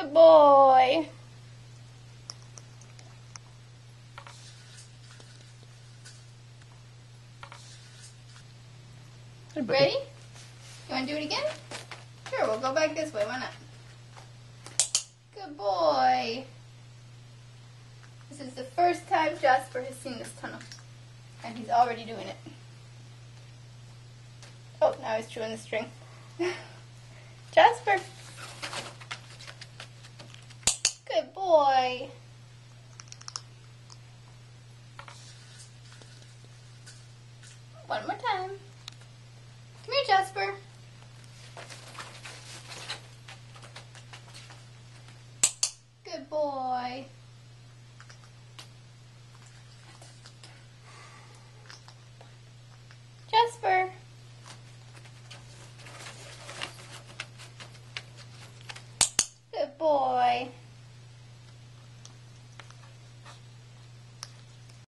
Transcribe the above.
Good boy. Ready? You want to do it again? Sure, we'll go back this way. Why not? Good boy. This is the first time Jasper has seen this tunnel. And he's already doing it. Oh, now he's chewing the string. Jasper. Good boy. One more time. Come here, Jasper. Good boy. Jasper. Good boy.